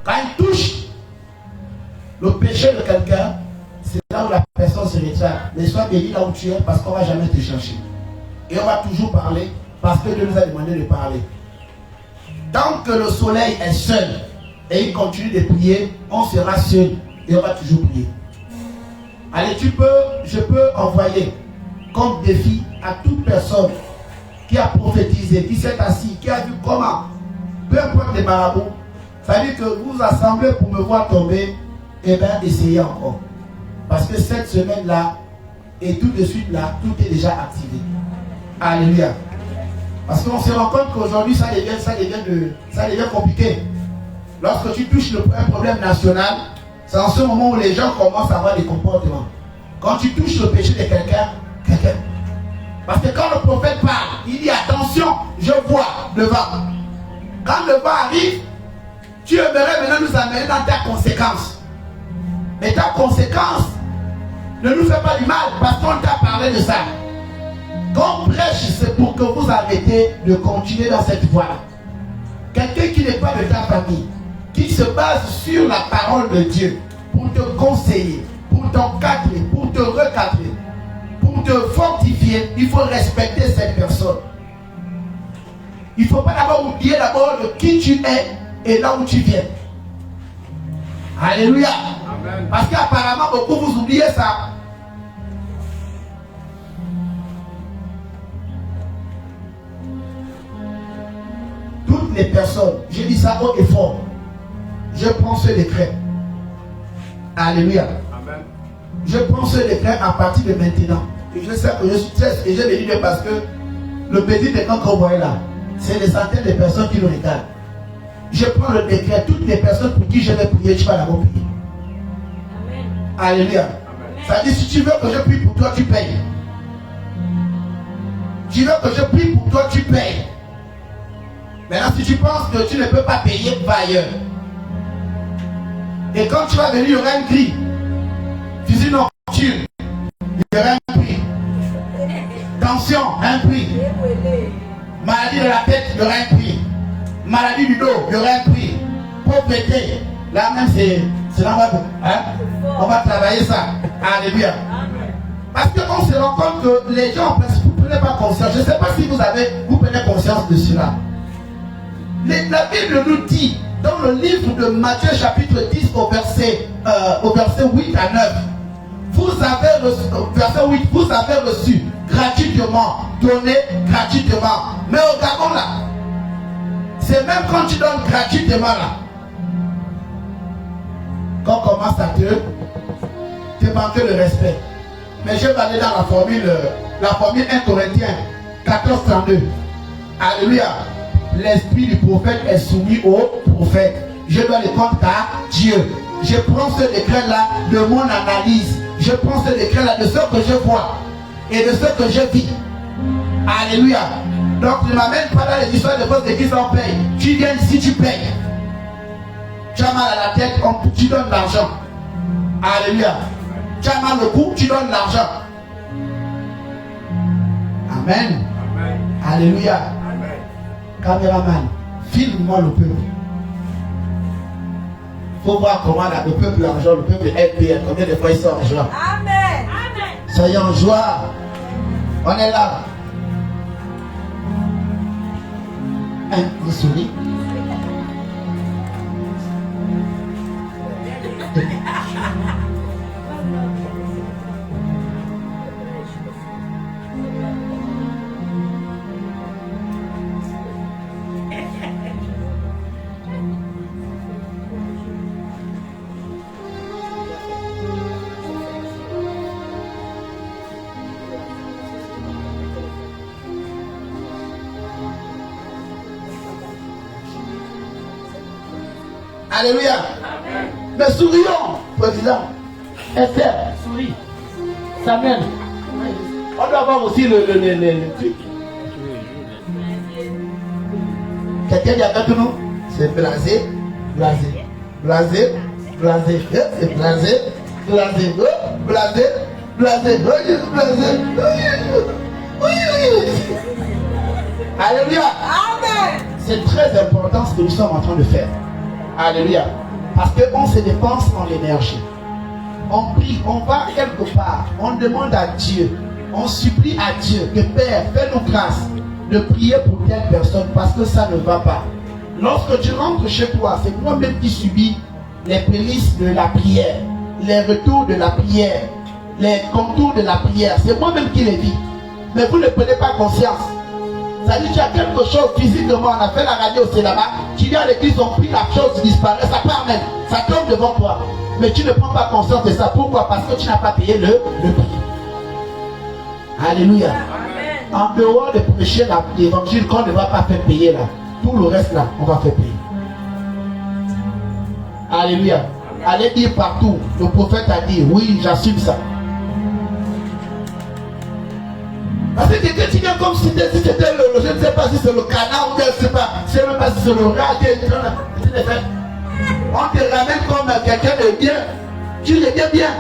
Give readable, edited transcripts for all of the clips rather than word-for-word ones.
Quand il touche le péché de quelqu'un, c'est là où la personne se retient. Mais sois béni là où tu es parce qu'on ne va jamais te chercher. Et on va toujours parler parce que Dieu nous a demandé de parler. Tant que le soleil est seul et il continue de prier, on sera seul et on va toujours prier. Allez, je peux envoyer comme défi à toute personne qui a prophétisé, qui s'est assis, qui a vu comment, peu importe les marabouts, ça veut dire que vous vous assemblez pour me voir tomber, et bien essayez encore. Parce que cette semaine-là, et tout de suite là, tout est déjà activé. Alléluia. Parce qu'on se rend compte qu'aujourd'hui, ça devient compliqué. Lorsque tu touches un problème national, c'est en ce moment où les gens commencent à avoir des comportements. Quand tu touches le péché de quelqu'un. Parce que quand le prophète parle, il dit attention, je vois le vent. Quand le vent arrive, tu aimerais maintenant nous amener dans ta conséquence. Mais ta conséquence ne nous fait pas du mal parce qu'on t'a parlé de ça. Quand on prêche, c'est pour que vous arrêtez de continuer dans cette voie-là. Quelqu'un qui n'est pas de ta famille, qui se base sur la parole de Dieu pour te conseiller, pour t'encadrer, pour te recadrer, pour te fortifier, il faut respecter cette personne. Il ne faut pas d'abord oublier d'abord de qui tu es et là où tu viens. Alléluia. Amen. Parce qu'apparemment, beaucoup vous oubliez ça. Toutes les personnes, je dis ça haut et fort, je prends ce décret. Alléluia. Amen. Je prends ce décret à partir de maintenant. Et je sais que je suis triste et je le dis parce que le petit décret qu'on voit là, c'est des centaines de personnes qui le regardent. Je prends le décret, toutes les personnes pour qui je vais prier, tu vas d'abord prier. Amen. Alléluia. Amen. Ça dit, si tu veux que je prie pour toi, tu payes. Tu veux que je prie pour toi, tu payes. Maintenant, si tu penses que tu ne peux pas payer, va ailleurs. Et quand tu vas venir, il y aura un cri. Fusil nocturne, il y aura un prix. Tension, un prix. Maladie de la tête, il y aura un prix. Maladie du dos, il y aura un prix. Pauvreté, là même c'est là on va travailler ça. Alléluia. Parce qu'on se rend compte que les gens, vous ne prenez pas conscience. Je ne sais pas si vous prenez conscience de cela. La Bible nous dit, dans le livre de Matthieu chapitre 10 au verset 8 à 9, vous avez reçu gratuitement, donné gratuitement. Mais au Gabon là, c'est même quand tu donnes gratuitement là, qu'on commence à te manquer le respect. Mais je vais aller dans la formule 1 Corinthiens 14:32. Alléluia. L'esprit du prophète est soumis au prophète. Je dois le compte à Dieu. Je prends ce décret-là de mon analyse. Je prends ce décret-là de ce que je vois et de ce que je vis. Alléluia. Donc ne m'amène pas dans les histoires de fausses églises en paye. Tu viens ici, tu payes. Tu as mal à la tête, tu donnes l'argent. Alléluia. Tu as mal au cou, tu donnes l'argent. Amen. Amen. Alléluia. Caméraman, filme-moi le peuple. Il faut voir comment là, le peuple est en joie, le peuple est payé. Combien de fois ils sont en joie? Amen. Soyez en joie. On est là. Vous souriez. Alléluia. Amen. Mais sourions, président. Esther, souris. Samuel. On doit avoir aussi le truc. Quelqu'un dit avec nous, c'est blasé, blasé, blasé, blasé, c'est blasé, blasé, blasé, blasé, blasé. Alléluia. Amen. C'est très important ce que nous sommes en train de faire. Alléluia. Parce qu'on se dépense en l'énergie. On prie, on va quelque part, on demande à Dieu, on supplie à Dieu que Père, fais-nous grâce de prier pour telle personne parce que ça ne va pas. Lorsque tu rentres chez toi, c'est toi-même qui subis les prémices de la prière, les retours de la prière, les contours de la prière. C'est moi-même qui les vis. Mais vous ne prenez pas conscience. Ça dit, tu as quelque chose physiquement, on a fait la radio, c'est là-bas. Tu viens à l'église, on prie, la chose disparaît, ça part même, ça tombe devant toi. Mais tu ne prends pas conscience de ça. Pourquoi? Parce que tu n'as pas payé le prix. Alléluia. Amen. En dehors de prêcher l'évangile qu'on ne va pas faire payer là, tout le reste là, on va faire payer. Alléluia. Amen. Allez dire partout, le prophète a dit, oui, j'assume ça. Parce que quelqu'un qui vient comme si c'était le, je ne sais pas si c'est le canard ou bien je ne sais pas, je ne sais même pas si c'est le rat qui est. On te ramène comme quelqu'un de bien. Tu le dis bien.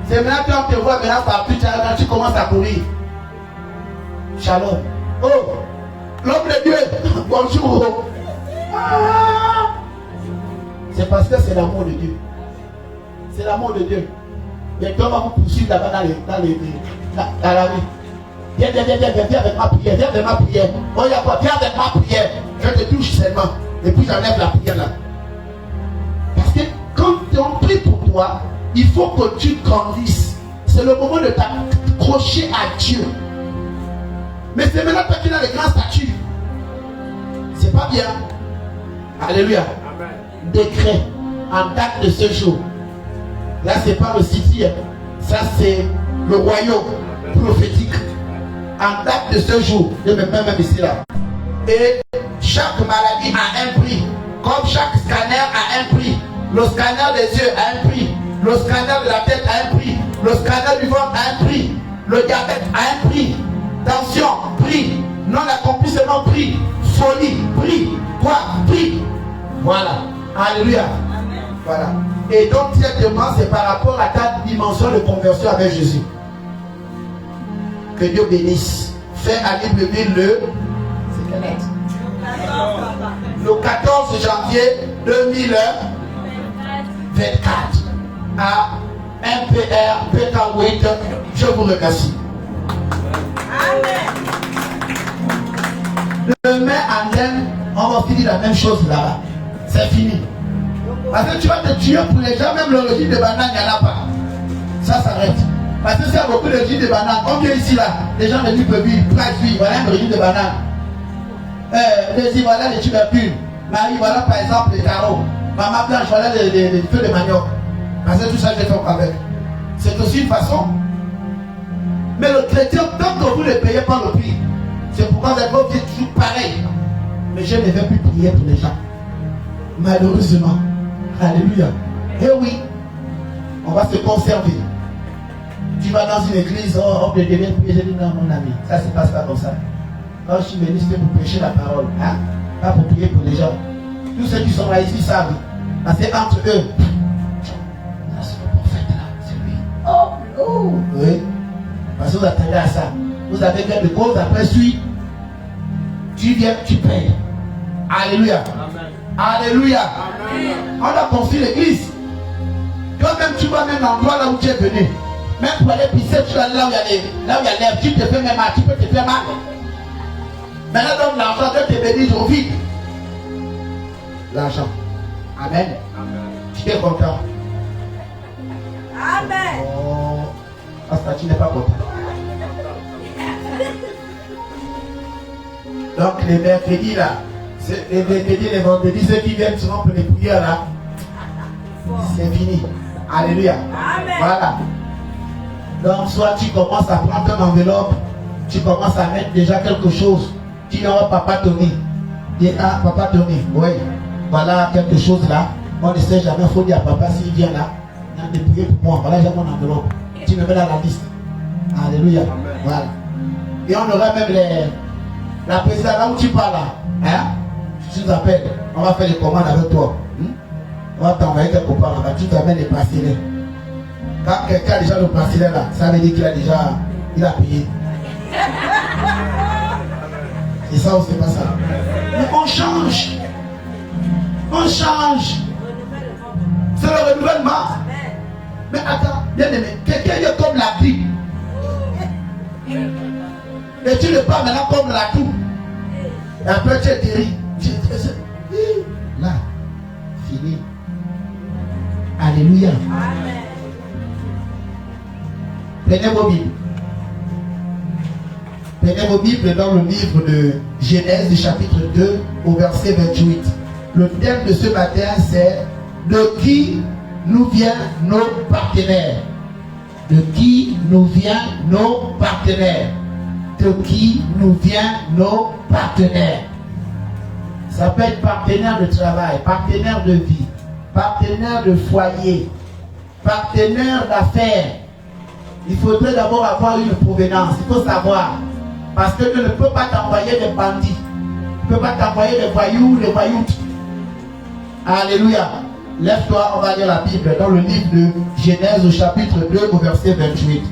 C'est maintenant qu'on te voit maintenant partout, tu commences à courir. Shalom. Oh, l'homme de Dieu, bonjour. Ah. C'est parce que c'est l'amour de Dieu. C'est l'amour de Dieu. Et toi, on va vous poursuivre là-bas dans la rue. Viens avec ma prière, viens avec ma prière. Oh, il y a quoi? Viens avec ma prière. Je te touche seulement. Et puis j'enlève la prière là. Parce que quand on prie pour toi, il faut que tu grandisses. C'est le moment de t'accrocher à Dieu. Mais c'est maintenant toi qui as les grands statuts. C'est pas bien. Alléluia. Amen. Décret en date de ce jour. Là, c'est pas le city. Ça, c'est le royaume prophétique. En date de ce jour, je me mets même ici là. Et chaque maladie a un prix. Comme chaque scanner a un prix. Le scanner des yeux a un prix. Le scanner de la tête a un prix. Le scanner du ventre a un prix. Le diabète a un prix. Tension, prix. Non-accomplissement, prix. Folie, prix. Quoi? Prix. Voilà. Alléluia. Amen. Voilà. Et donc, cette demande, c'est par rapport à ta dimension de conversion avec Jésus. Que Dieu bénisse. Fais à Libreville c'est quelle date? Le 14 janvier 2024 à MPR Pétanouit. Je vous remercie. Amen. Demain en thème, on va finir la même chose là-bas. C'est fini. Parce que tu vas te tuer pour les gens, même le régime de banane, il n'y en a pas. Ça s'arrête. Parce que s'il y a beaucoup de régime de banane, on vient ici là, les gens de Libreville, Price, voilà un régime de banane. Les voilà les tubercules. Marie, voilà par exemple les carreaux. Maman Blanche, voilà les feux de manioc. Parce que tout ça, je fais avec. C'est aussi une façon. Mais le chrétien, tant que vous ne payez pas le prix, c'est pourquoi vous êtes toujours pareil. Mais je ne vais plus prier pour les gens. Malheureusement. Alléluia. Eh oui, on va se conserver. Tu vas dans une église, on te devient prier. Je dis non, mon ami, ça ne se passe pas comme ça. Quand je suis venu, c'était pour prêcher la parole. Hein? Pas pour prier pour les gens. Tous ceux qui sont là ici savent. Parce que entre eux, c'est le prophète là, c'est lui. Oh, oui. Parce que vous attendez à ça. Vous avez fait de cause, après suite. Tu viens, tu payes. Alléluia. Amen. Alléluia. Amen. On a construit l'église. Toi-même, tu vas même l'endroit là où tu es venu. Même pour aller pisser, tu vas là où il y a l'herbe. Tu te fais même mal, tu peux te faire mal. Maintenant, donne l'argent, Dieu te bénit, je vite. L'argent. Amen. Tu es content. Amen. Oh, parce que tu n'es pas content. Donc, les mercredis là, les mercredis, les vendredis, ceux qui viennent souvent pour les prières là, c'est fini. Alléluia. Amen. Voilà. Donc, soit tu commences à prendre ton enveloppe, tu commences à mettre déjà quelque chose. Tu dis, oh, papa Tony. Dis, ah, papa Tony, oui. Voilà quelque chose là. On ne sait jamais, il faut dire à papa s'il vient là, il a de prier pour moi. Voilà, j'ai mon enveloppe. Tu me mets dans la liste. Alléluia. Amen. Voilà. Et on aura même la présidente là où tu parles là. Hein? Tu nous appelles. On va faire les commandes avec toi. On va t'envoyer quelque part là-bas. Tu t'amènes les bracelets. Quand quelqu'un a déjà le bracelet là, ça veut dire qu'il a déjà payé. C'est ça ou c'est pas ça? Mais on change. On change. C'est le renouvellement. Mais attends, bien aimé, quelqu'un est comme la grippe. Et tu le parles maintenant comme la toux. Et après tu es guéri. Là, fini. Alléluia. Prenez vos Bibles. Prenez vos Bibles dans le livre de Genèse, du chapitre 2, au verset 28. Le thème de ce matin, c'est de qui nous viennent nos partenaires. De qui nous viennent nos partenaires. De qui nous viennent nos partenaires. Ça peut être partenaire de travail, partenaire de vie, partenaire de foyer, partenaire d'affaires. Il faudrait d'abord avoir une provenance, il faut savoir. Parce que Dieu ne peut pas t'envoyer des bandits. Il ne peut pas t'envoyer des voyous, des voyoutes. Alléluia. Lève-toi, on va lire la Bible dans le livre de Genèse au chapitre 2 au verset 28.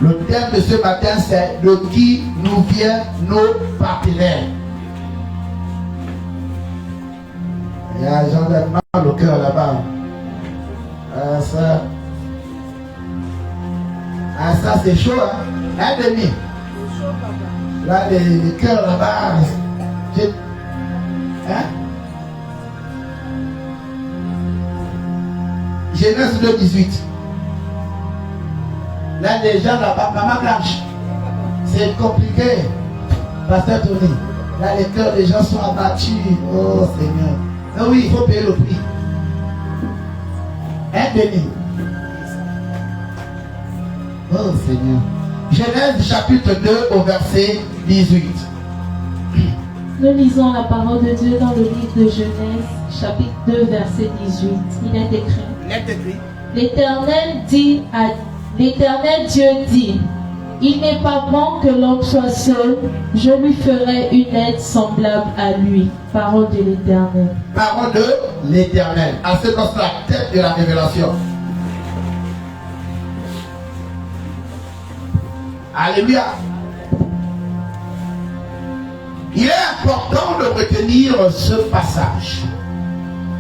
Le thème de ce matin, c'est de qui nous viennent nos partenaires. Il y a Jean de mal au cœur là-bas. Ça c'est chaud, hein? Un demi. Là, les cœurs là-bas. Hein? Genèse 2, 18. Là, les gens là-bas, maman blanche. C'est compliqué. Pasteur Tony. Là, les cœurs des gens sont abattus. Oh Seigneur. Mais oui, il faut payer le prix. Un demi. Oh Seigneur. Genèse chapitre 2 au verset 18. Nous lisons la parole de Dieu dans le livre de Genèse, chapitre 2, verset 18. Il est écrit. L'Éternel Dieu dit, il n'est pas bon que l'homme soit seul, je lui ferai une aide semblable à lui. Parole de l'Éternel. Parole de l'Éternel. À ce moment, c'est la tête de la révélation. Alléluia. Il est important de retenir ce passage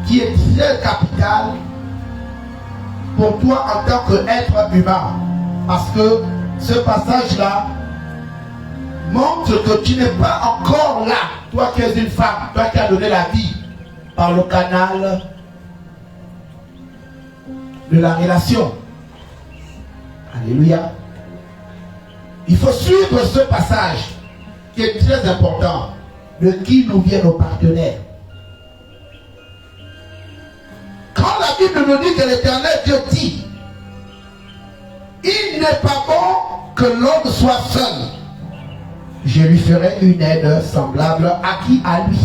qui est très capital pour toi en tant qu'être humain. Parce que ce passage-là montre que tu n'es pas encore là. Toi qui es une femme, toi qui as donné la vie par le canal de la relation. Alléluia. Il faut suivre ce passage qui est très important. De qui nous viennent nos partenaires. Quand la Bible nous dit que l'Éternel Dieu dit, il n'est pas bon que l'homme soit seul. Je lui ferai une aide semblable à qui? À lui.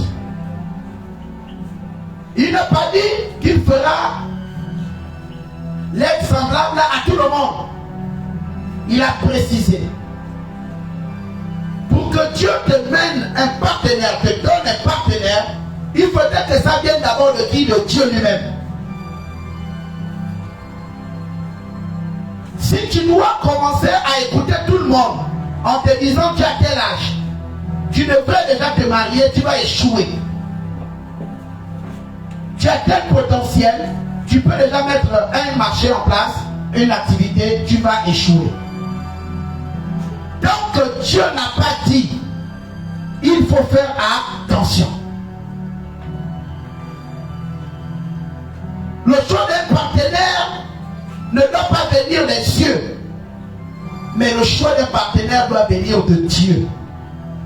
Il n'a pas dit qu'il fera l'aide semblable à tout le monde. Il a précisé. Pour que Dieu te mène un partenaire, te donne un partenaire, il faudrait que ça vienne d'abord de qui? De Dieu lui-même. Si tu dois commencer à écouter tout le monde en te disant tu as quel âge, tu devrais déjà te marier, tu vas échouer. Tu as tel potentiel, tu peux déjà mettre un marché en place, une activité, tu vas échouer. Donc Dieu n'a pas dit, il faut faire attention. Le choix d'un partenaire ne doit pas venir des cieux, mais le choix d'un partenaire doit venir de Dieu.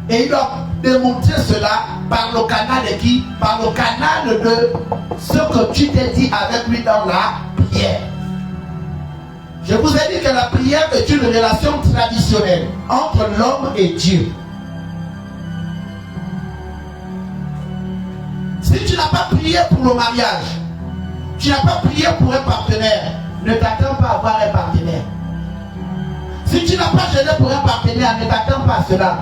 Et il doit démontrer cela par le canal de qui? Par le canal de ce que tu t'es dit avec lui dans la prière. Je vous ai dit que la prière est une relation traditionnelle entre l'homme et Dieu. Si tu n'as pas prié pour le mariage, tu n'as pas prié pour un partenaire, ne t'attends pas à avoir un partenaire. Si tu n'as pas gêné pour un partenaire, ne t'attends pas à cela.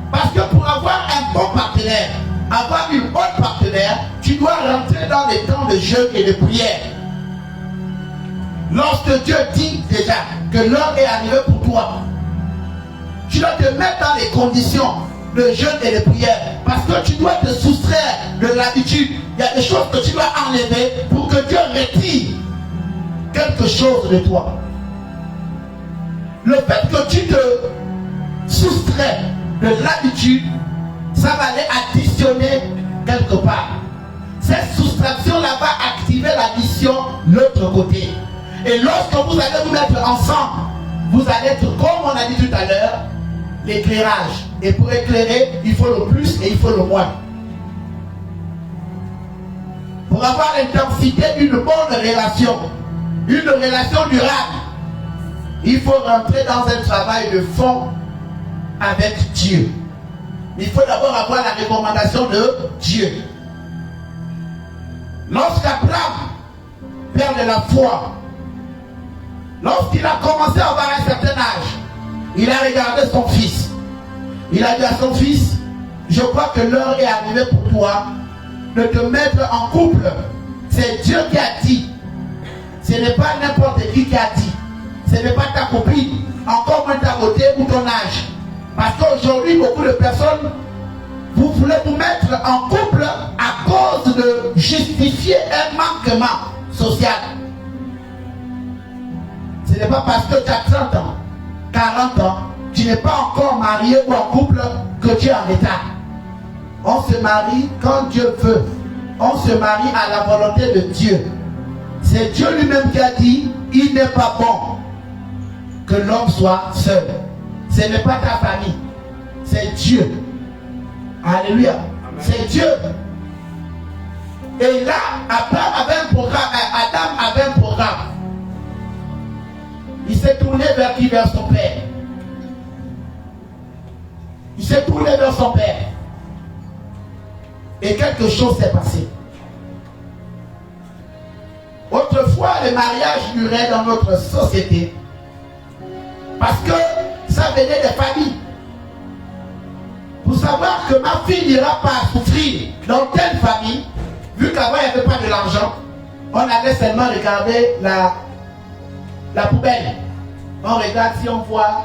Parce que pour avoir un bon partenaire, avoir une bonne partenaire, tu dois rentrer dans les temps de jeûne et de prière. Lorsque Dieu dit déjà que l'heure est arrivée pour toi, tu dois te mettre dans les conditions de jeûne et de prière. Parce que tu dois te soustraire de l'habitude. Il y a des choses que tu dois enlever pour que Dieu retire quelque chose de toi. Le fait que tu te soustrais de l'habitude, ça va aller additionner quelque part. Cette soustraction-là va activer l'addition de l'autre côté. Et lorsque vous allez vous mettre ensemble, vous allez être, comme on a dit tout à l'heure, l'éclairage. Et pour éclairer, il faut le plus et il faut le moins. Pour avoir l'intensité d'une bonne relation, une relation durable, il faut rentrer dans un travail de fond avec Dieu. Il faut d'abord avoir la recommandation de Dieu. Lorsqu'Abraham, père de la foi, lorsqu'il a commencé à avoir un certain âge, il a regardé son fils. Il a dit à son fils, je crois que l'heure est arrivée pour toi de te mettre en couple. C'est Dieu qui a dit. Ce n'est pas n'importe qui a dit. Ce n'est pas ta copine, encore moins ta beauté ou ton âge. Parce qu'aujourd'hui, beaucoup de personnes, vous voulez vous mettre en couple à cause de justifier un manquement social. Ce n'est pas parce que tu as 30 ans, 40 ans, tu n'es pas encore marié ou en couple que tu es en état. On se marie quand Dieu veut. On se marie à la volonté de Dieu. C'est Dieu lui-même qui a dit, il n'est pas bon que l'homme soit seul. Ce n'est pas ta famille, c'est Dieu. Alléluia. C'est Dieu. Et là, Adam avait un programme. Il s'est tourné vers qui? Vers son père. Il s'est tourné vers son père. Et quelque chose s'est passé. Autrefois, le mariage durait dans notre société parce que ça venait des familles. Pour savoir que ma fille n'ira pas souffrir dans telle famille, vu qu'avant il n'y avait pas de l'argent, on allait seulement regarder la poubelle. On regarde si on voit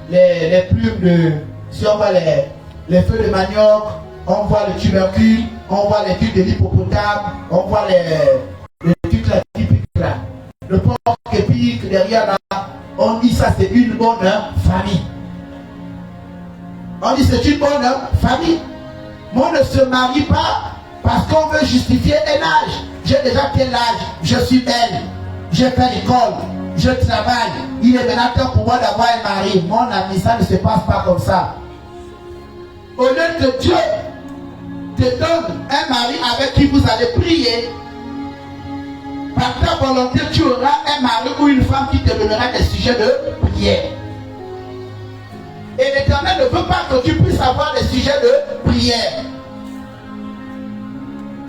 les plumes de... Si on voit les feux de manioc, on voit le tubercule, on voit les trucs de l'hippopotame, on voit les trucs là typiques là. Le porc qui pique derrière là, on dit ça c'est une bonne famille. On dit c'est une bonne famille. Mais on ne se marie pas parce qu'on veut justifier un âge. J'ai déjà quel âge? Je suis belle. J'ai fait l'école. Je travaille. Il est maintenant temps pour moi d'avoir un mari. Mon ami, ça ne se passe pas comme ça. Au lieu que Dieu te donne un mari avec qui vous allez prier, par ta volonté, tu auras un mari ou une femme qui te donnera des sujets de prière. Et l'Éternel ne veut pas que tu puisses avoir des sujets de prière.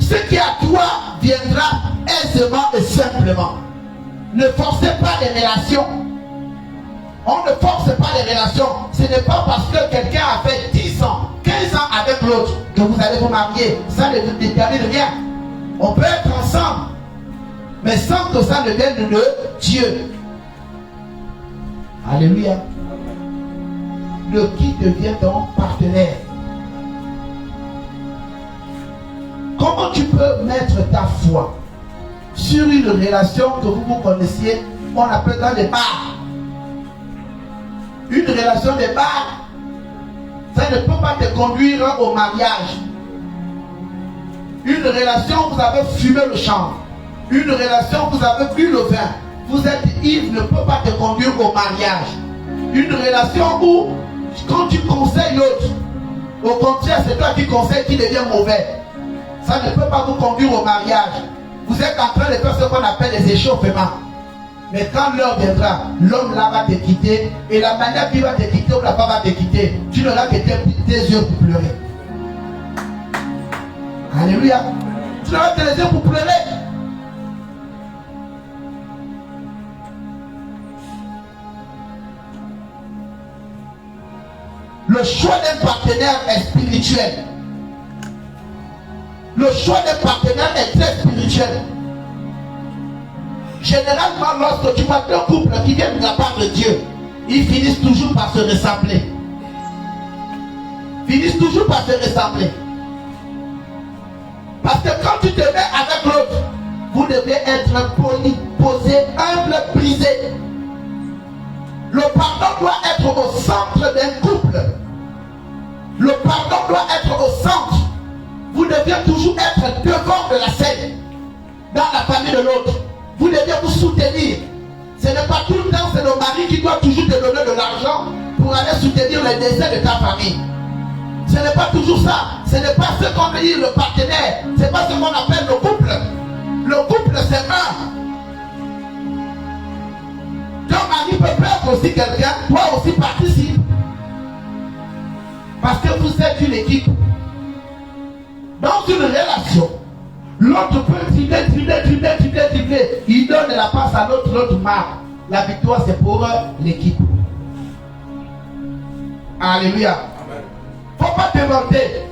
Ce qui à toi viendra aisément et simplement. Ne forcez pas les relations. On ne force pas les relations. Ce n'est pas parce que quelqu'un a fait 10 ans, 15 ans avec l'autre que vous allez vous marier. Ça ne détermine rien. On peut être ensemble, mais sans que ça ne vienne de Dieu. Alléluia. De qui devient ton partenaire? Comment tu peux mettre ta foi sur une relation que vous connaissiez, on appelle dans les bars? Une relation de bars, ça ne peut pas te conduire au mariage. Une relation, vous avez fumé le chanvre. Une relation, vous avez bu le vin. Vous êtes ivre, ne peut pas te conduire au mariage. Une relation où, quand tu conseilles l'autre, au contraire, c'est toi qui conseilles qui devient mauvais. Ça ne peut pas vous conduire au mariage. Vous êtes en train de faire ce qu'on appelle les échauffements. Mais quand l'heure viendra, l'homme là va te quitter. Et la manière qu'il va te quitter ou la femme va te quitter, tu n'auras que tes yeux pour pleurer. Alléluia. Tu n'auras que les yeux pour pleurer. Le choix d'un partenaire est spirituel. Le choix d'un partenaire est très spirituel. Généralement, lorsque tu vois deux couples qui viennent de la part de Dieu, ils finissent toujours par se ressembler. Finissent toujours par se ressembler. Parce que quand tu te mets avec l'autre, vous devez être poli, posé, humble, brisé. Le pardon doit être au centre d'un couple. Le pardon doit être au centre. Vous devez toujours être devant de la scène, dans la famille de l'autre. Vous devez vous soutenir. Ce n'est pas tout le temps, c'est le mari qui doit toujours te donner de l'argent pour aller soutenir les désirs de ta famille. Ce n'est pas toujours ça. Ce n'est pas ce qu'on dit le partenaire. Ce n'est pas ce qu'on appelle le couple. Le couple, c'est un. Ton mari peut perdre aussi quelqu'un, toi aussi participe. Parce que vous êtes une équipe. Dans une relation, l'autre peut tribler. Il donne la passe à l'autre marque. La victoire, c'est pour l'équipe. Alléluia. Il ne faut pas te vanter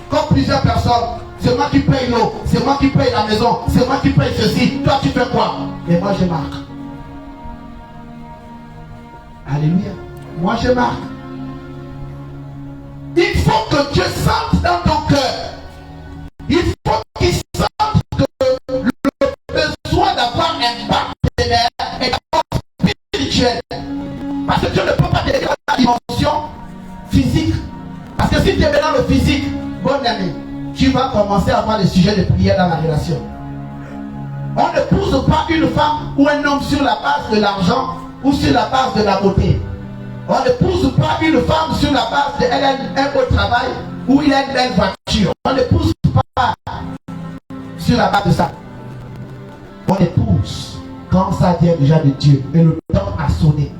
comme plusieurs personnes. C'est moi qui paye l'eau, c'est moi qui paye la maison, c'est moi qui paye ceci. Toi, tu fais quoi? Et moi, je marque. Alléluia. Moi, je marque. Il faut que Dieu sente dans ton cœur. Il faut qu'il sente que le besoin d'avoir un partenaire est d'abord spirituel. Parce que Dieu ne peut pas te dire la dimension physique. Parce que si tu es dans le physique, bon ami, tu vas commencer à avoir des sujets de prière dans la relation. On ne pousse pas une femme ou un homme sur la base de l'argent ou sur la base de la beauté. On ne pousse pas une femme sur la base de elle a un beau travail ou il a une belle voiture. On ne pousse pas sur la base de ça. On épouse quand ça vient déjà de Dieu. Et le temps a sonné.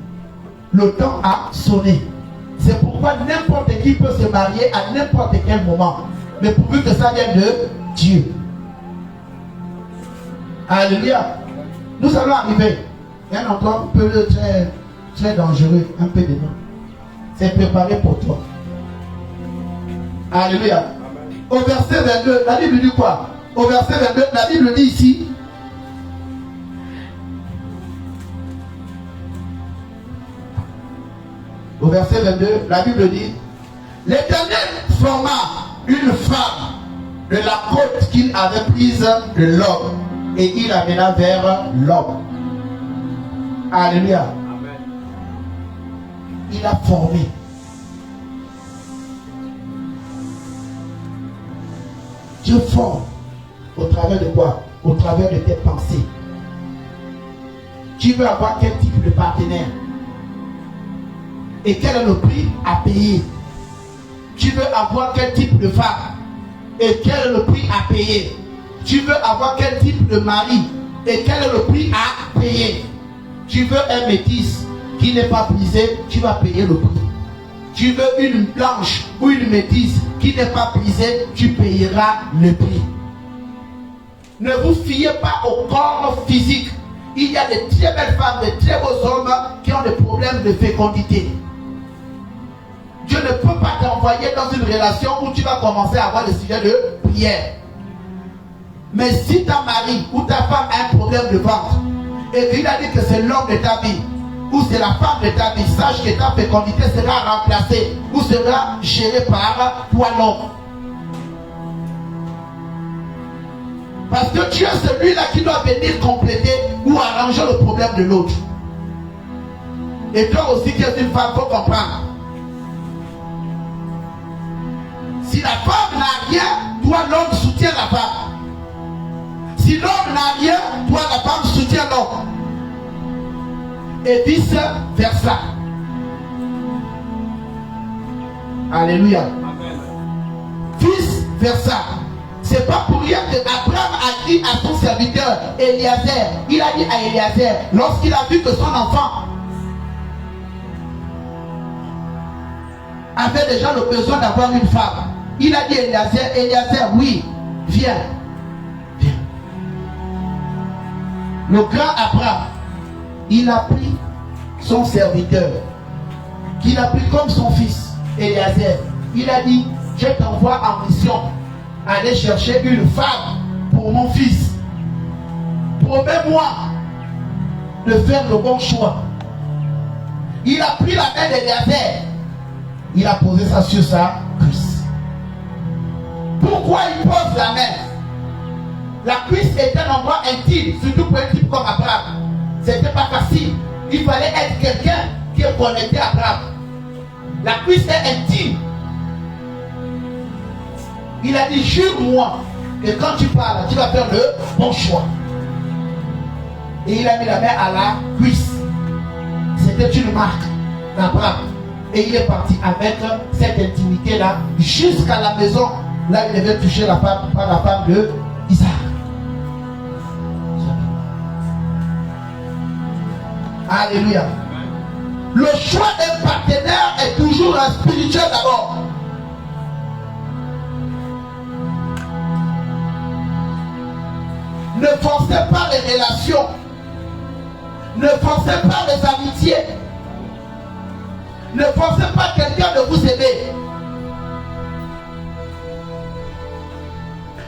Le temps a sonné. C'est pourquoi n'importe qui peut se marier à n'importe quel moment. Mais pourvu que ça vienne de Dieu. Alléluia. Nous allons arriver. Il y a un endroit un peu très, très dangereux. Un peu de nom. C'est préparé pour toi. Alléluia. Au verset 22, la Bible dit quoi? Au verset 22, la Bible dit ici. Au verset 22, la Bible dit: l'Éternel forma une femme de la côte qu'il avait prise de l'homme et il l'amena vers l'homme. Alléluia. Amen. Il a formé. Dieu forme au travers de quoi? Au travers de tes pensées. Tu veux avoir quel type de partenaire? Et quel est le prix à payer? Tu veux avoir quel type de femme? Et quel est le prix à payer? Tu veux avoir quel type de mari? Et quel est le prix à payer? Tu veux un métis qui n'est pas brisé, tu vas payer le prix. Tu veux une blanche ou une métisse qui n'est pas brisée, tu payeras le prix. Ne vous fiez pas au corps physique. Il y a de très belles femmes, de très beaux hommes qui ont des problèmes de fécondité. Dieu ne peut pas t'envoyer dans une relation où tu vas commencer à avoir des sujets de prière. Mais si ta mari ou ta femme a un problème de ventre et qu'il a dit que c'est l'homme de ta vie ou c'est la femme de ta vie, sache que ta fécondité sera remplacée ou sera gérée par toi l'homme. Parce que tu es celui-là qui doit venir compléter ou arranger le problème de l'autre. Et toi aussi qui es une femme, il faut comprendre. Si la femme n'a rien, toi l'homme soutient la femme. Si l'homme n'a rien, toi la femme soutient l'homme. Et vice versa. Alléluia. Amen. Vice versa. C'est pas pour rien que Abraham a dit à son serviteur Eliezer, il a dit à Eliezer, lorsqu'il a vu que son enfant avait déjà le besoin d'avoir une femme, il a dit à Eliezer, oui, viens. Viens. Le grand Abraham, il a pris son serviteur, qu'il a pris comme son fils, Eliezer. Il a dit, je t'envoie en mission, aller chercher une femme pour mon fils. Promets-moi de faire le bon choix. Il a pris la main d'Eliezer, il a posé ça sur sa cuisse. Pourquoi il pose la main? La cuisse est un endroit intime, surtout pour un type comme Abraham. C'était pas facile. Il fallait être quelqu'un qui est connecté à Abraham. La cuisse est intime. Il a dit, jure-moi que quand tu parles, tu vas faire le bon choix. Et il a mis la main à la cuisse. C'était une marque d'Abraham. Et il est parti avec cette intimité-là jusqu'à la maison. Là, il devait toucher la femme, par la femme de Isaac. Alléluia. Le choix d'un partenaire est toujours un spirituel d'abord. Ne forcez pas les relations. Ne forcez pas les amitiés. Ne forcez pas quelqu'un de vous aimer.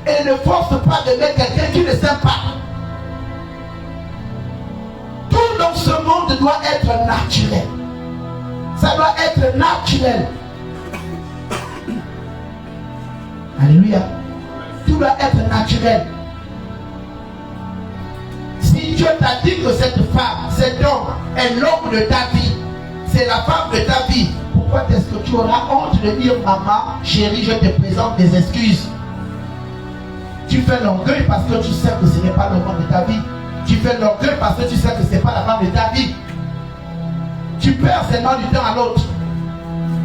Et ne force pas d'aimer quelqu'un qui ne s'aime pas. Tout dans ce monde doit être naturel. Ça doit être naturel. Alléluia. Tout doit être naturel. Si Dieu t'a dit que cette femme, cet homme est l'homme de ta vie, c'est la femme de ta vie, pourquoi est-ce que tu auras honte de dire maman, chérie, je te présente des excuses? Tu fais l'orgueil parce que tu sais que ce n'est pas l'homme de ta vie. Tu fais l'orgueil parce que tu sais que ce n'est pas la femme de ta vie. Tu perds seulement du temps à l'autre.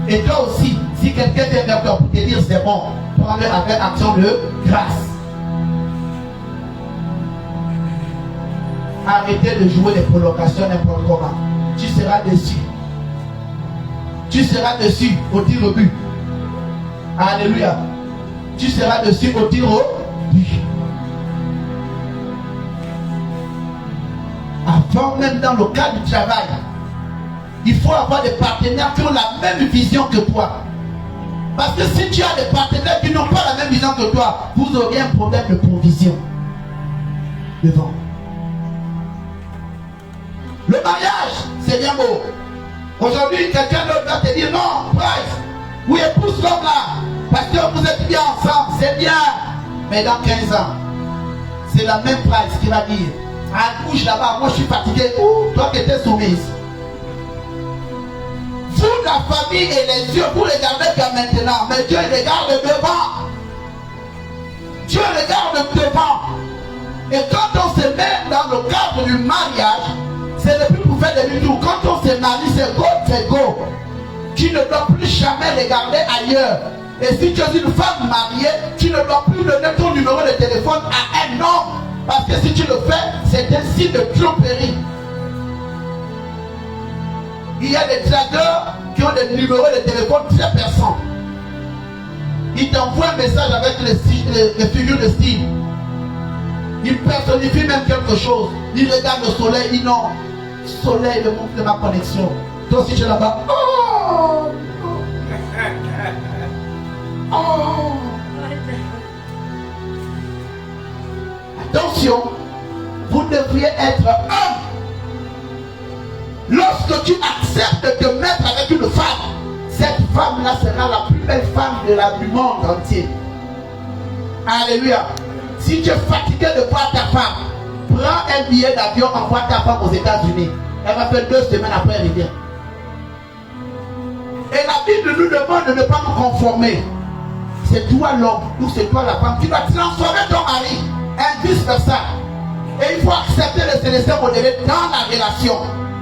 Et toi aussi, si quelqu'un vient vers toi pour te dire c'est bon, prends-le avec action de grâce. Arrêtez de jouer les prolongations n'importe comment. Tu seras déçu. Tu seras déçu au tir au but. Alléluia. Tu seras déçu au tir au but. Avant même dans le cadre du travail, il faut avoir des partenaires qui ont la même vision que toi. Parce que si tu as des partenaires qui n'ont pas la même vision que toi, vous aurez un problème de provision devant. Le mariage, c'est bien beau. Aujourd'hui, quelqu'un d'autre va te dire non, Price, vous épousez comme là, parce que vous êtes bien ensemble, c'est bien. Mais dans 15 ans, c'est la même Price qui va dire, ah, couche là-bas, moi je suis fatigué. Ouh, toi qui étais soumise. Vous, la famille et les yeux, vous regardez comme maintenant, mais Dieu regarde devant. Dieu regarde devant. Et quand on se met dans le cadre du mariage, c'est le plus pour faire des demi-tours. Quand on se marie, c'est go, c'est go. Tu ne dois plus jamais regarder ailleurs. Et si tu es une femme mariée, tu ne dois plus donner ton numéro de téléphone à un homme. Parce que si tu le fais, c'est un signe de tromperie. Il y a des dragueurs qui ont des numéros de téléphone très personnels. Ils t'envoient un message avec les figures de style. Ils personnifient même quelque chose. Ils regardent le soleil, ils disent non. Soleil, le monde de ma connexion. Toi aussi tu es là-bas. Oh, oh. Attention, vous devriez être homme. Lorsque tu acceptes de te mettre avec une femme, cette femme-là sera la plus belle femme du monde entier. Alléluia. Si tu es fatigué de voir ta femme, prends un billet d'avion, envoie ta femme aux États-Unis. Elle va faire 2 semaines après, elle revient. Et la Bible nous demande de ne pas nous conformer. C'est toi l'homme ou c'est toi la femme. Tu dois transformer ton mari. Et vice versa. Et il faut accepter le célestin modéré dans la relation.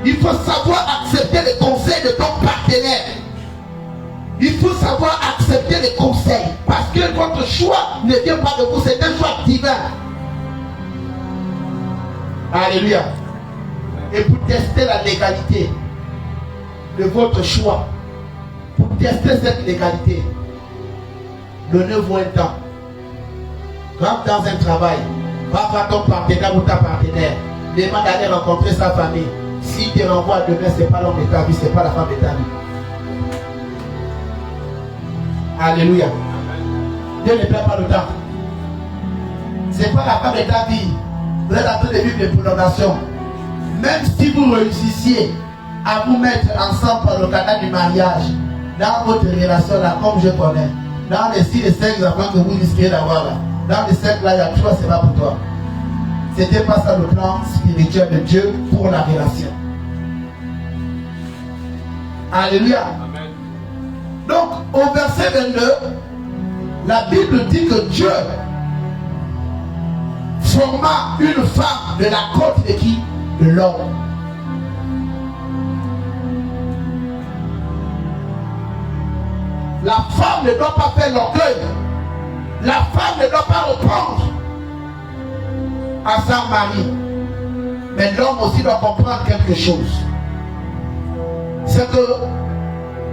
Il faut savoir accepter les conseils de ton partenaire. Il faut savoir accepter les conseils. Parce que votre choix ne vient pas de vous, c'est un choix divin. Alléluia. Et pour tester la légalité de votre choix, pour tester cette légalité, donnez-vous un temps. Rentre dans un travail, va voir ton partenaire ou ta partenaire, demande d'aller rencontrer sa famille. Si tu renvoies demain, ce n'est pas l'homme de ta vie, ce n'est pas la femme de ta vie. Alléluia. Dieu ne perd pas le temps. Ce n'est pas la femme de ta vie. Vous êtes en train de vivre des prolongations. Même si vous réussissiez à vous mettre ensemble par le canal du mariage, dans votre relation là, comme je connais, dans les 6 et 5 enfants que vous risquez d'avoir là, dans le cercle là, il y a toi, c'est pas pour toi. C'était pas ça le plan spirituel de Dieu pour la relation. Alléluia. Amen. Donc, au verset 22, la Bible dit que Dieu forma une femme de la côte de qui? De l'homme. La femme ne doit pas faire l'orgueil. La femme ne doit pas répondre à sa mari. Mais l'homme aussi doit comprendre quelque chose. C'est que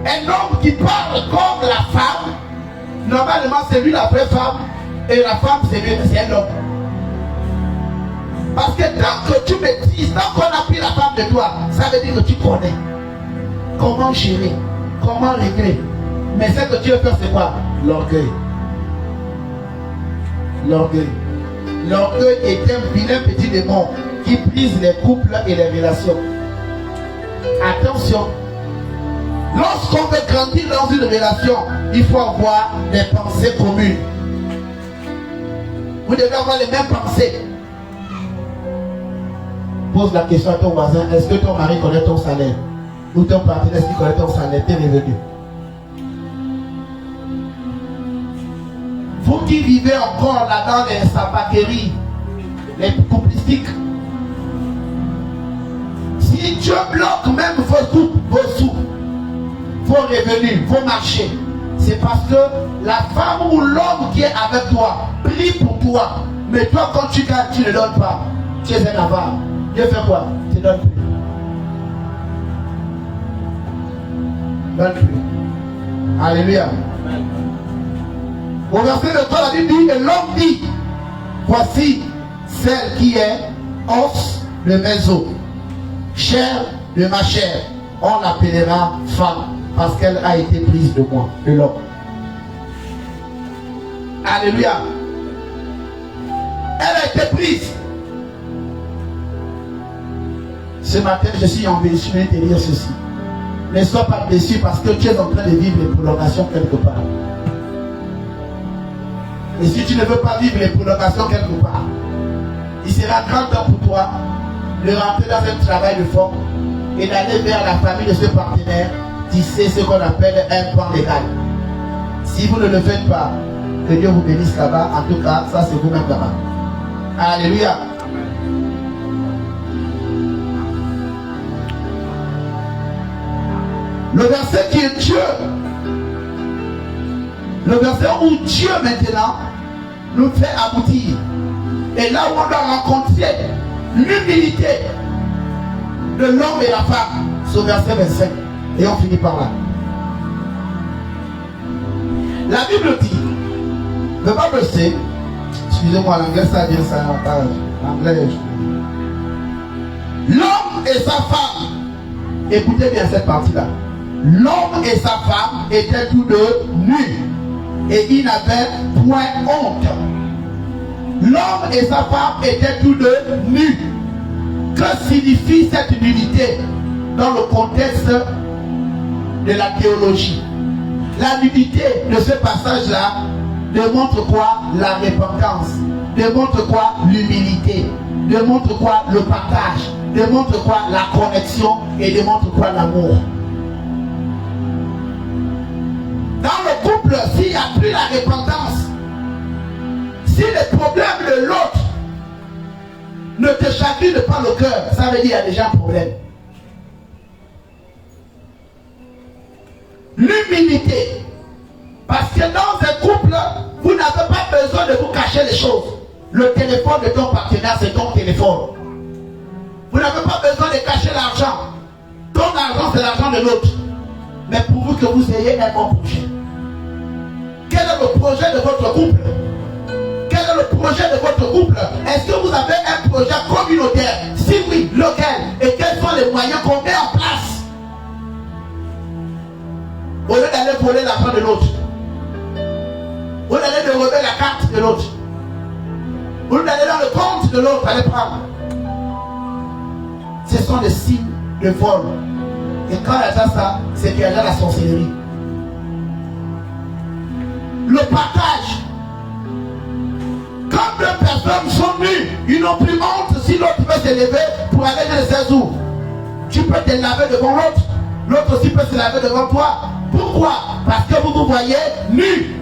un homme qui parle comme la femme, normalement c'est lui la vraie femme, et la femme c'est un homme. Parce que tant que tu maîtrises, tant qu'on a pris la femme de toi, ça veut dire que tu connais comment gérer, comment régler. Mais ce que tu veux faire, c'est quoi? L'orgueil. L'orgueil. L'orgueil est un vilain petit démon qui brise les couples et les relations. Attention. Lorsqu'on veut grandir dans une relation, il faut avoir des pensées communes. Vous devez avoir les mêmes pensées. Pose la question à ton voisin, est-ce que ton mari connaît ton salaire? Ou ton partenaire, est-ce qu'il connaît ton salaire, tes revenus? Vous qui vivez encore là dans les sapateries, les complistiques, si Dieu bloque même vos sous, vos revenus, vos marchés, c'est parce que la femme ou l'homme qui est avec toi prie pour toi. Mais toi, quand tu gagnes, tu ne donnes pas. Tu es un avare. Dieu fait quoi? Tu ne donnes plus. Donne plus. Alléluia. Au verset de 3, la Bible dit, et l'homme dit, voici celle qui est os de mes os, chair de ma chair. On l'appellera femme, parce qu'elle a été prise de moi, de l'homme. Alléluia. Elle a été prise. Ce matin, je suis embêché de te dire ceci. Ne sois pas déçu parce que tu es en train de vivre les prolongations quelque part. Et si tu ne veux pas vivre les prolongations quelque part, il sera grand temps pour toi de rentrer dans un travail de fond et d'aller vers la famille de ce partenaire, tisser ce qu'on appelle un plan légal. Si vous ne le faites pas, que Dieu vous bénisse là-bas. En tout cas, ça c'est vous-même là-bas. Alléluia. Le verset qui est Dieu, le verset où Dieu maintenant nous fait aboutir, et là où on doit rencontrer l'humilité de l'homme et la femme, c'est au verset 25, et on finit par là. La Bible dit, le Bible sait, excusez-moi, l'anglais ça vient ça, l'anglais. L'homme et sa femme, écoutez bien cette partie-là. L'homme et sa femme étaient tous deux nus et ils n'avaient point honte. L'homme et sa femme étaient tous deux nus. Que signifie cette nudité dans le contexte de la théologie? La nudité de ce passage-là démontre quoi? La repentance. Démontre quoi? L'humilité. Démontre quoi? Le partage. Démontre quoi? La connexion. Et démontre quoi? L'amour. Dans le couple, s'il n'y a plus la repentance, si les problèmes de l'autre ne te chagrinent pas le cœur, ça veut dire qu'il y a déjà un problème. L'humilité. Parce que dans un couple, vous n'avez pas besoin de vous cacher les choses. Le téléphone de ton partenaire, c'est ton téléphone. Vous n'avez pas besoin de cacher l'argent. Ton argent, c'est l'argent de l'autre. Mais pour vous que vous ayez un bon projet. Quel est le projet de votre couple? Quel est le projet de votre couple? Est-ce que vous avez un projet communautaire? Si oui, lequel? Et quels sont les moyens qu'on met en place? Au lieu d'aller voler l'argent de l'autre, au lieu d'aller dérober la carte de l'autre, au lieu d'aller dans le compte de l'autre, allez prendre. Ce sont des signes de vol. Et quand il y a ça, c'est qu'il y a déjà la sorcellerie. Le partage. Quand deux personnes sont nues, ils n'ont plus honte si l'autre peut se lever pour aller dans les eaux. Tu peux te laver devant l'autre. L'autre aussi peut se laver devant toi. Pourquoi? Parce que vous vous voyez nus.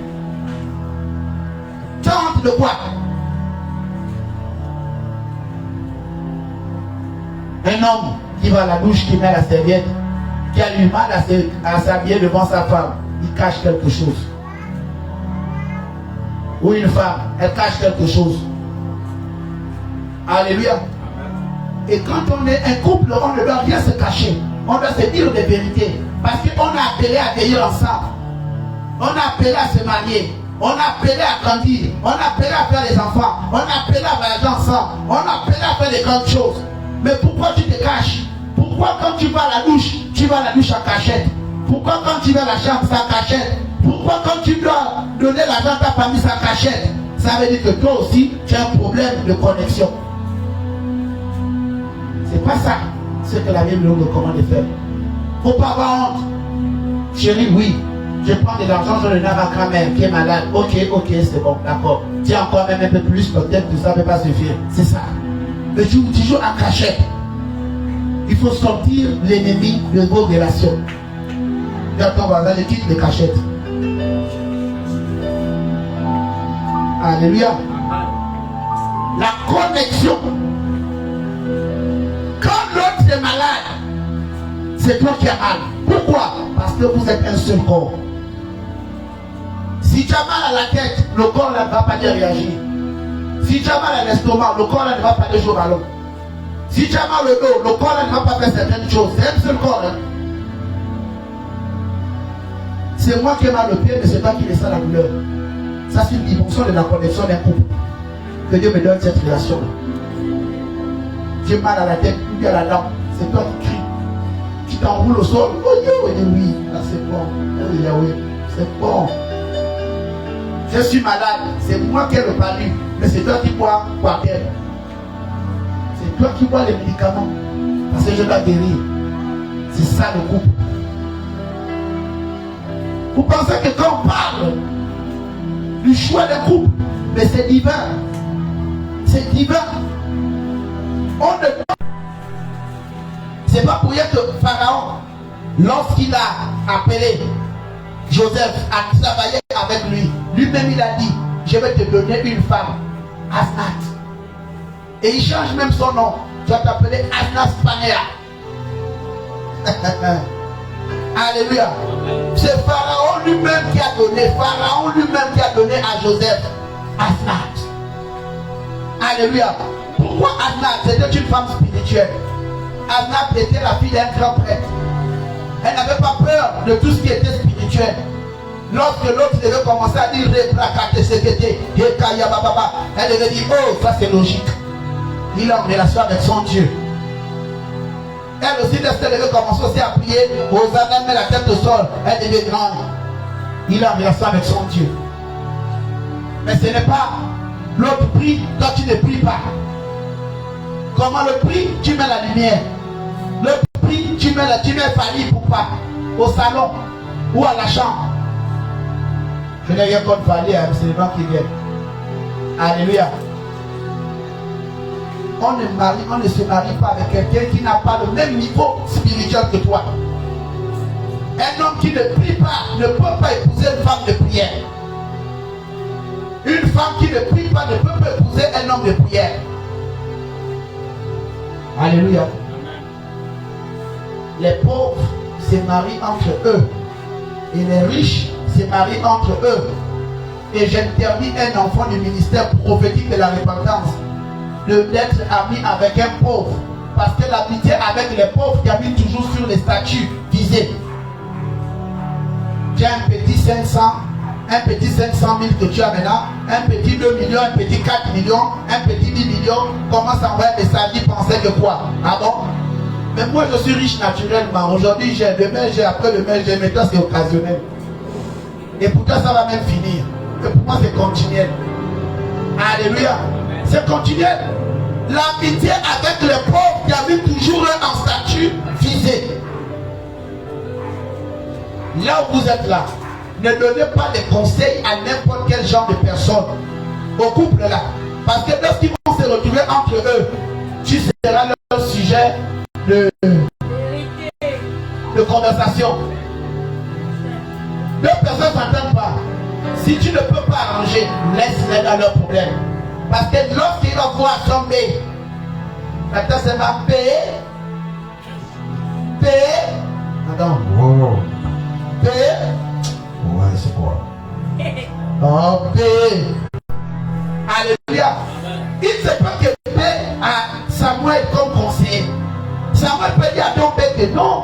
Tu as honte de quoi? Un homme qui va à la douche, qui met la serviette, qui a du mal à s'habiller devant sa femme, il cache quelque chose. Ou une femme, elle cache quelque chose. Alléluia. Et quand on est un couple, on ne doit rien se cacher. On doit se dire des vérités. Parce qu'on a appelé à veiller ensemble. On a appelé à se marier. On a appelé à grandir. On a appelé à faire les enfants. On a appelé à voyager ensemble. On a appelé à faire des grandes choses. Mais pourquoi tu te caches? Pourquoi quand tu vas à la douche, tu vas à la douche en cachette? Pourquoi quand tu vas à la chambre, c'est en cachette? Pourquoi quand tu dois donner l'argent à ta famille, c'est en cachette? Ça veut dire que toi aussi, tu as un problème de connexion. C'est pas ça ce que la Bible nous recommande de faire. Faut pas avoir honte. Chérie, oui, je prends de l'argent, je le donne à ma grand-mère qui est malade. Ok, c'est bon, d'accord. Tiens encore même un peu plus, peut-être que ça ne peut pas suffire. C'est ça. Mais tu joues en cachette. Il faut sortir l'ennemi de vos relations. Dans ton voisin, le quitte les cachettes. Alléluia. La connexion. Quand l'autre est malade, c'est toi qui as mal. Pourquoi? Parce que vous êtes un seul corps. Si tu as mal à la tête, le corps ne va pas dire réagir. Si tu as mal à l'estomac, le corps ne va pas dire jouer au ballon. Si tu as mal au dos, le corps ne va pas faire certaines choses. C'est un seul corps. Hein? C'est moi qui ai mal au pied, mais c'est toi qui ressens la douleur. Ça, c'est une dimension de la connexion d'un couple. Que Dieu me donne cette relation. J'ai mal à la tête, ou à la dent. C'est toi qui cries. Tu t'enroules au sol. Oh Dieu, oui, là c'est bon. Oh Yahweh, c'est bon. Je suis malade, c'est moi qui ai le palu, mais c'est toi qui bois par terre. C'est toi qui bois les médicaments. Parce que je dois guérir. C'est ça le couple. Vous pensez que quand on parle du choix des couples, mais c'est divin. C'est divin. On ne... C'est pas pour rien que Pharaon, lorsqu'il a appelé Joseph à travailler avec lui, lui-même il a dit, je vais te donner une femme, Asnath. Et il change même son nom. Tu vas t'appeler Asnath Panéa. Alléluia. C'est Pharaon lui-même qui a donné, à Joseph Asnath. Alléluia. Pourquoi Asnath? C'était une femme spirituelle. Asnath était la fille d'un grand prêtre. Elle n'avait pas peur de tout ce qui était spirituel. Lorsque l'autre devait commencer à dire elle devait dire, oh, ça c'est logique. Il a une relation avec son Dieu. Elle aussi, lorsqu'elle devait commencer aussi à prier, aux âmes, met la tête au sol, elle devait grande. Il a une relation avec son Dieu. Mais ce n'est pas l'autre prie, toi tu ne pries pas. Comment le prie? Tu mets la lumière. Le prix, tu mets Fanny pour pas au salon ou à la chambre. Je n'ai rien contre Fanny, c'est les gens qui viennent. Alléluia. On ne se marie pas avec quelqu'un qui n'a pas le même niveau spirituel que toi. Un homme qui ne prie pas ne peut pas épouser une femme de prière. Une femme qui ne prie pas ne peut pas épouser un homme de prière. Alléluia. Les pauvres se marient entre eux et les riches se marient entre eux. Et j'interdis un enfant du ministère prophétique de la repentance d'être ami avec un pauvre, parce que l'amitié avec les pauvres termine toujours sur les statuts visés. Tu as un petit 500 000 que tu as maintenant, un petit 2 millions, un petit 4 millions, un petit 10 millions, commence à envoyer des messages, penser que quoi? Ah bon? Mais moi je suis riche naturellement. Aujourd'hui j'ai, demain j'ai, après-demain j'ai, maintenant c'est occasionnel. Et pourtant ça va même finir. Et pour moi c'est continuel. Alléluia. C'est continuel. L'amitié avec les pauvres termine toujours en statut visé. Là où vous êtes là, ne donnez pas des conseils à n'importe quel genre de personne. Au couple là, Parce que lorsqu'ils vont se retrouver entre eux, tu seras leur sujet de conversation. Deux personnes ne s'entendent pas. Si tu ne peux pas arranger, laisse-les dans leurs problèmes. Parce que lorsqu'ils vont voir tomber, maintenant ça va payer. Attends. Oh. Payer. Ouais, c'est quoi? Oh, payer. Alléluia. Il ne sait pas que payer à Samuel comme conseiller. Samuel peut dire à ton père que non.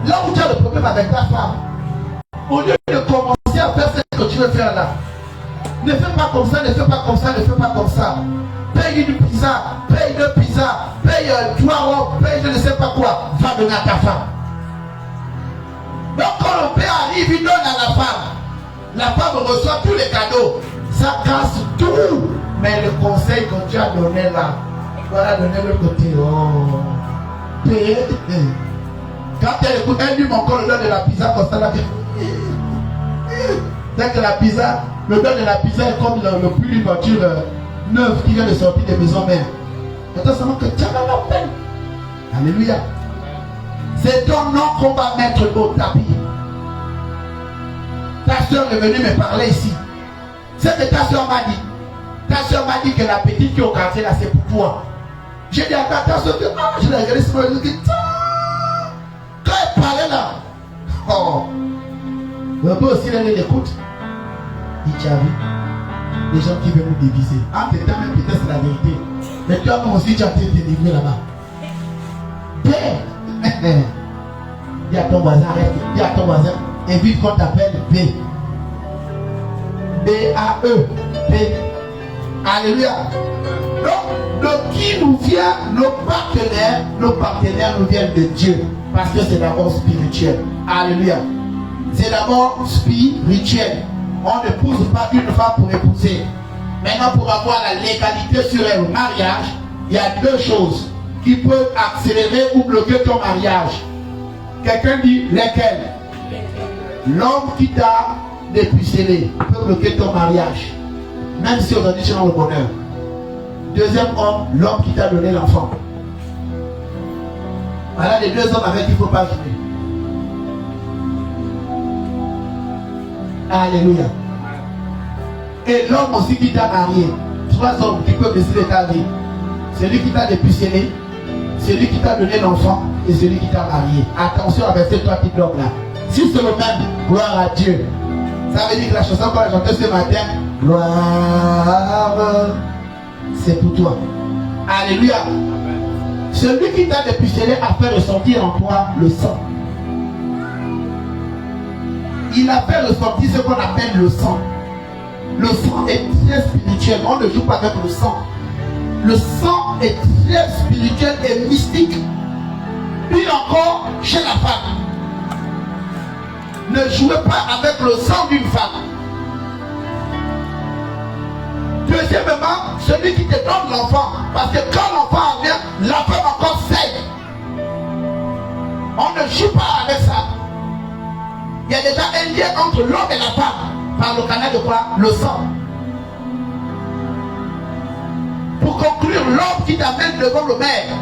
Là où tu as le problème avec ta femme, au lieu de commencer à faire ce que tu veux faire là, ne fais pas comme ça, ne fais pas comme ça, ne fais pas comme ça. Paye une pizza, paye deux pizzas, paye 3 robes, paye je ne sais pas quoi, va donner à ta femme. Donc quand le père arrive, il donne à la femme reçoit tous les cadeaux, ça casse tout. Mais le conseil que tu as donné là, tu vas la donner de l'autre côté. Oh, paye. Quand elle écoute, elle lui encore le don de la pizza comme ça là. Dès que la pizza, le don de la pizza est comme le prix d'une voiture neuve qui vient de sortir des maisons mères. Maintenant seulement que tu as la peine. Alléluia. C'est ton nom qu'on va mettre au tapis. Ta soeur est venue me parler ici. C'est que ta soeur m'a dit. Ta soeur m'a dit que la petite qui est au quartier là c'est pour toi. J'ai dit à ta soeur que je l'ai regardé sur le dit. Quand elle parlait là, oh, on peut aussi aller l'écoute. Il t'a vu les gens qui veulent nous diviser. En tes temps, même peut-être c'est la vérité. Mais toi aussi, tu as été délivré là-bas. Père, dis à ton voisin, arrête. Dis à ton voisin, évite qu'on t'appelle B. B-A-E. B. Alléluia. Donc, de qui nous vient nos partenaires nous viennent de Dieu. Parce que c'est d'abord spirituel. Alléluia. C'est d'abord spirituel. On ne pousse pas une femme pour épouser. Maintenant, pour avoir la légalité sur un mariage, il y a deux choses qui peuvent accélérer ou bloquer ton mariage. Quelqu'un dit lesquelles? L'homme qui t'a dépucelé peut bloquer ton mariage. Même si aujourd'hui tu es dans le bonheur. Deuxième homme, l'homme qui t'a donné l'enfant. Voilà les deux hommes avec qui il ne faut pas jouer. Alléluia. Et l'homme aussi qui t'a marié. 3 hommes qui peuvent décider ta vie. Celui qui t'a dépucelé, celui qui t'a donné l'enfant et celui qui t'a marié. Attention avec ces 3 types d'hommes là. Si c'est le même, gloire à Dieu. Ça veut dire que la chanson qu'on a chantée ce matin, gloire, c'est pour toi. Alléluia. Celui qui t'a dépucelé a fait ressortir en toi le sang. Il a fait ressortir ce qu'on appelle le sang. Le sang est très spirituel. On ne joue pas avec le sang. Le sang est très spirituel et mystique. Puis encore chez la femme. Ne jouez pas avec le sang d'une femme. Deuxièmement, celui qui te donne l'enfant. Parce que quand l'enfant vient, la femme encore saigne. On ne joue pas avec ça. Il y a déjà un lien entre l'homme et la femme. Par le canal de quoi? Le sang. Pour conclure, l'homme qui t'amène devant le maire,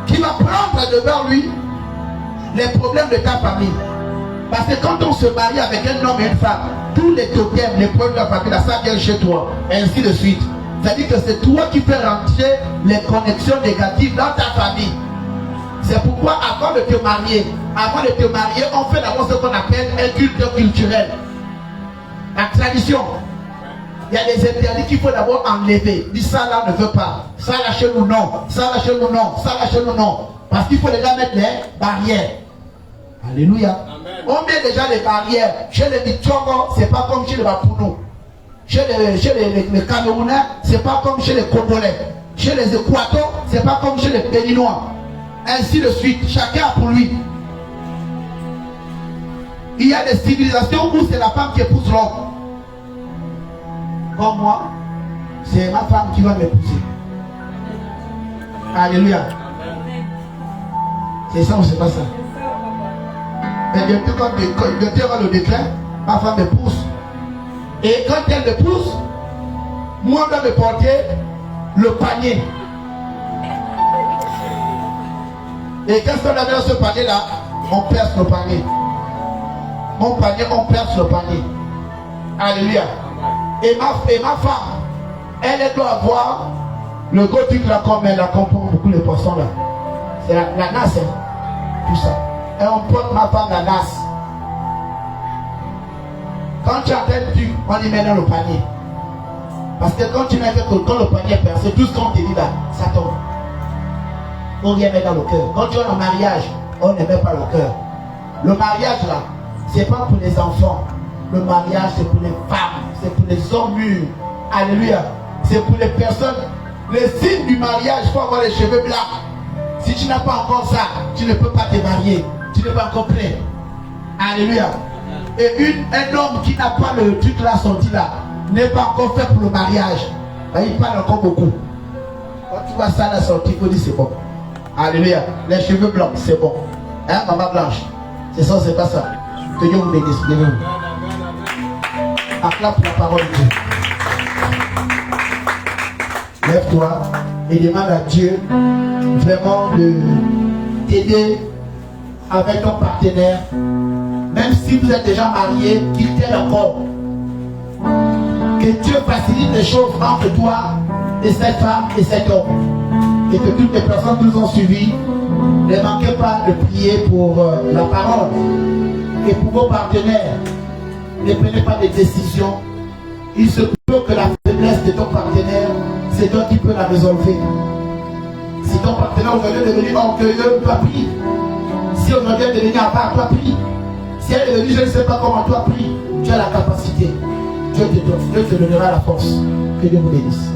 qui va prendre devant lui les problèmes de ta famille. Parce que quand on se marie avec un homme et une femme, tous les totems, les problèmes de la famille, ça vient chez toi, et ainsi de suite. C'est-à-dire que c'est toi qui fais rentrer les connexions négatives dans ta famille. C'est pourquoi avant de te marier, on fait d'abord ce qu'on appelle un culte culturel. La tradition. Il y a des interdits qu'il faut d'abord enlever. Dis ça là, on ne veut pas. Ça là chez nous non. Ça là chez nous non. Ça là chez nous non. Parce qu'il faut déjà mettre les barrières. Alléluia. Amen. On met déjà les barrières. Chez les Bitongo, c'est pas comme chez les Bapounou. Chez les Camerounais, c'est pas comme chez les Congolais. Chez les Équators, c'est pas comme chez les Béninois. Ainsi de suite. Chacun pour lui. Il y a des civilisations où c'est la femme qui épouse l'homme. Comme moi, c'est ma femme qui va m'épouser. Alléluia. C'est ça ou c'est pas ça? Mais bientôt quand le décret, ma femme m'épouse. Et quand elle le pousse, moi, je dois me porter le panier. Et qu'est-ce qu'on a dans ce panier-là? On perce le panier. Mon panier, on perce le panier. Alléluia. Et ma femme, elle doit avoir le gros truc là comme elle accompagne beaucoup les poissons là. C'est la nasse, hein? Tout ça. Et on porte ma femme la nasse. Quand tu as tel truc, on y met dans le panier. Parce que quand tu mets quand le panier est percé, tout ce qu'on te dit là, ça tombe. On vient mettre dans le cœur. Quand tu es en mariage, on ne met pas le cœur. Le mariage là, c'est pas pour les enfants. Le mariage, c'est pour les femmes, c'est pour les hommes mûrs. Alléluia. C'est pour les personnes. Les signes du mariage, il faut avoir les cheveux blancs. Si tu n'as pas encore ça, tu ne peux pas te marier. Tu n'es pas encore prêt. Alléluia. Et un homme qui n'a pas le truc là sorti là, n'est pas encore fait pour le mariage. Il parle encore beaucoup. Quand tu vois ça là sorti, il faut dire c'est bon. Alléluia. Les cheveux blancs, c'est bon. Hein, maman blanche. C'est ça, c'est pas ça. Que Dieu vous bénisse. Acclame pour la parole de Dieu. Lève-toi et demande à Dieu vraiment de t'aider avec ton partenaire. Même si vous êtes déjà marié, qu'il t'aide encore. Que Dieu facilite les choses entre toi et cette femme et cet homme. Et que toutes les personnes qui nous ont suivis, ne manquez pas de prier pour la parole. Et pour vos partenaires, ne prenez pas de décisions. Il se peut que la faiblesse de ton partenaire, c'est toi qui peux la résolver. Si ton partenaire aujourd'hui est devenu orgueilleux, toi prie. Si aujourd'hui est devenu à part, toi prie. Si elle est devenue, je ne sais pas comment, toi prie. Tu as la capacité. Dieu te donnera la force. Que Dieu vous bénisse.